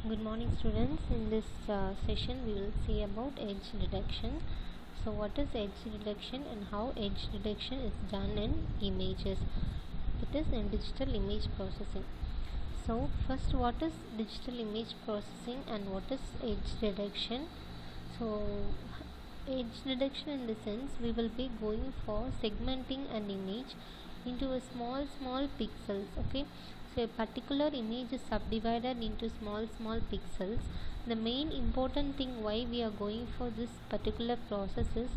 Good morning, students. In this session, we will see about edge detection. So, what is edge detection and how edge detection is done in images? It is in digital image processing. So, first, what is digital image processing and what is edge detection? So, edge detection in the sense we will be going for segmenting an image into a small pixels. Okay, so a particular image is subdivided into small pixels. The main important thing why we are going for this particular process is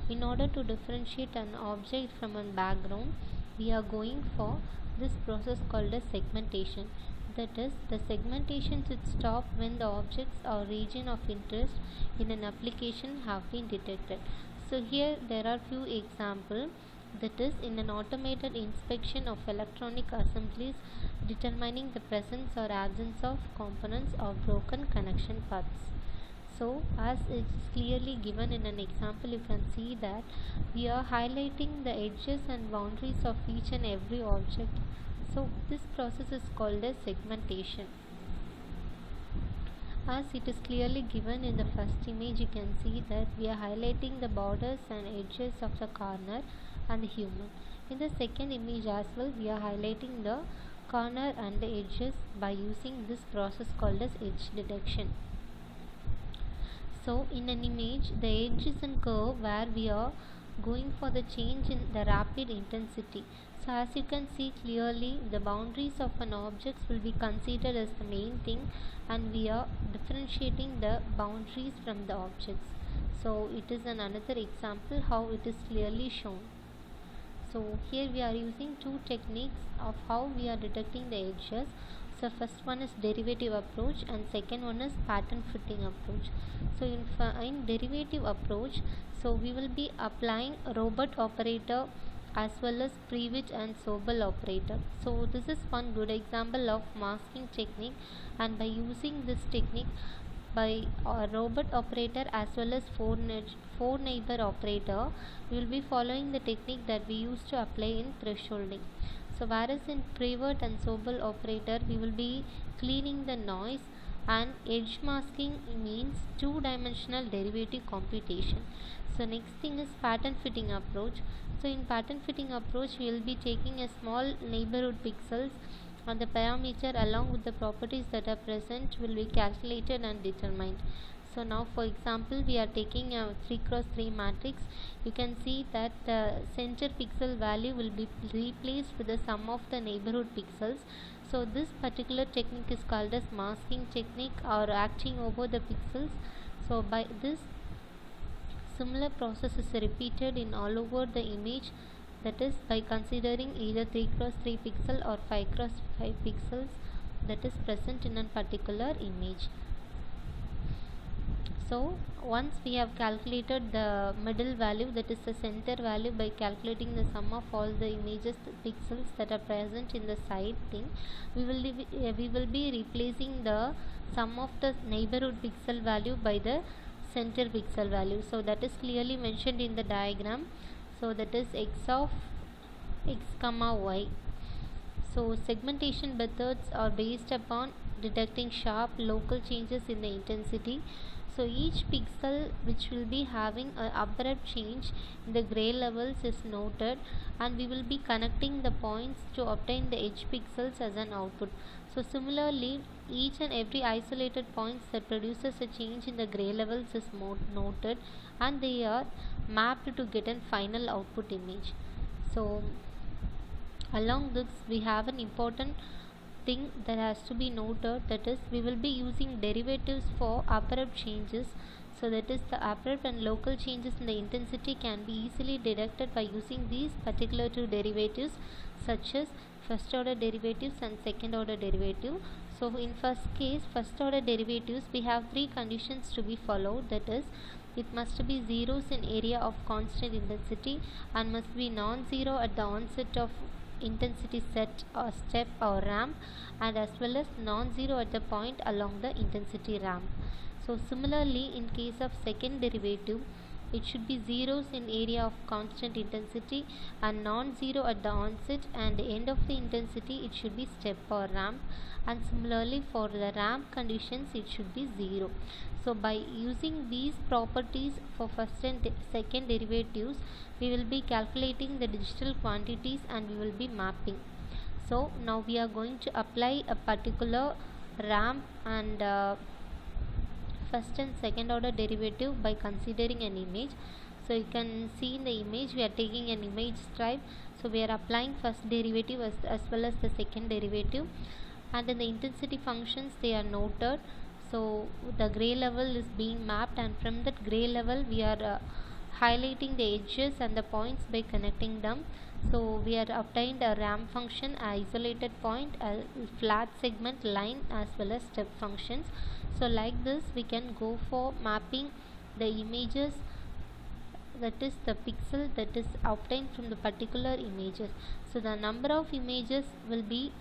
in order to differentiate an object from a background, we are going for this process called as segmentation. That is, the segmentation should stop when the objects or region of interest in an application have been detected. So here there are few examples, that is in an automated inspection of electronic assemblies determining the presence or absence of components or broken connection paths. So as it is clearly given in an example, you can see that we are highlighting the edges and boundaries of each and every object. So this process is called as segmentation. As it is clearly given in the first image, you can see that we are highlighting the borders and edges of the corner and the human. In the second image as well, we are highlighting the corner and the edges by using this process called as edge detection. So in an image, the edge is a curve where we are going for the change in the rapid intensity. So as you can see clearly, the boundaries of an object will be considered as the main thing, and we are differentiating the boundaries from the objects. So it is another example how it is clearly shown. So here we are using two techniques of how we are detecting the edges. So first one is derivative approach and second one is pattern fitting approach. So in derivative approach, so we will be applying robot operator as well as Previch and Sobel operator. So this is one good example of masking technique, and by using this technique by a robot operator as well as four neighbor operator, we will be following the technique that we used to apply in thresholding. So whereas in Prevert and Sobel operator, we will be cleaning the noise, and edge masking means two-dimensional derivative computation. So next thing is pattern fitting approach. So in pattern fitting approach, we will be taking a small neighborhood pixels, and the parameter along with the properties that are present will be calculated and determined. So now for example, we are taking a 3x3 matrix. You can see that the center pixel value will be replaced with the sum of the neighborhood pixels. So this particular technique is called as masking technique or acting over the pixels. So by this, similar process is repeated in all over the image, that is by considering either 3x3 pixel or 5x5 pixels that is present in a particular image. So once we have calculated the middle value, that is the center value, by calculating the sum of all the images pixels that are present in the side thing, we will be replacing the sum of the neighborhood pixel value by the center pixel value. So that is clearly mentioned in the diagram. So that is x of x comma y. So segmentation methods are based upon detecting sharp local changes in the intensity. So each pixel which will be having an abrupt change in the gray levels is noted, and we will be connecting the points to obtain the edge pixels as an output. So similarly, each and every isolated points that produces a change in the gray levels is noted, and they are mapped to get a final output image. So along this, we have an important thing that has to be noted, that is we will be using derivatives for abrupt changes. So that is the abrupt and local changes in the intensity can be easily detected by using these particular two derivatives, such as first order derivatives and second order derivative. So in first case, first order derivatives, we have three conditions to be followed, that is it must be zeros in area of constant intensity and must be non-zero at the onset of intensity set or step or ramp, and as well as non-zero at the point along the intensity ramp. So similarly, in case of second derivative, it should be zeros in area of constant intensity and non-zero at the onset and end of the intensity. It should be step or ramp, and similarly for the ramp conditions it should be 0. So by using these properties for first and second derivatives, we will be calculating the digital quantities and we will be mapping. So now we are going to apply a particular ramp and first and second order derivative by considering an image. So you can see in the image we are taking an image stripe, so we are applying first derivative as well as the second derivative, and in the intensity functions they are noted. So the gray level is being mapped, and from that gray level we are highlighting the edges and the points by connecting them. So we are obtained a ramp function, a isolated point, a flat segment, line as well as step functions. So like this we can go for mapping the images, that is the pixel that is obtained from the particular images. So the number of images will be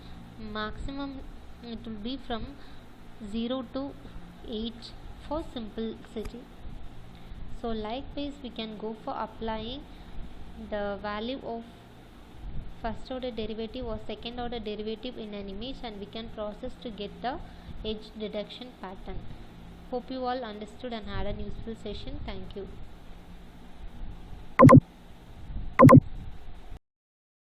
maximum, it will be from 0 to 8 for simplicity. So likewise we can go for applying the value of first order derivative or second order derivative in an image, and we can process to get the edge deduction pattern. Hope you all understood and had a useful session. Thank you.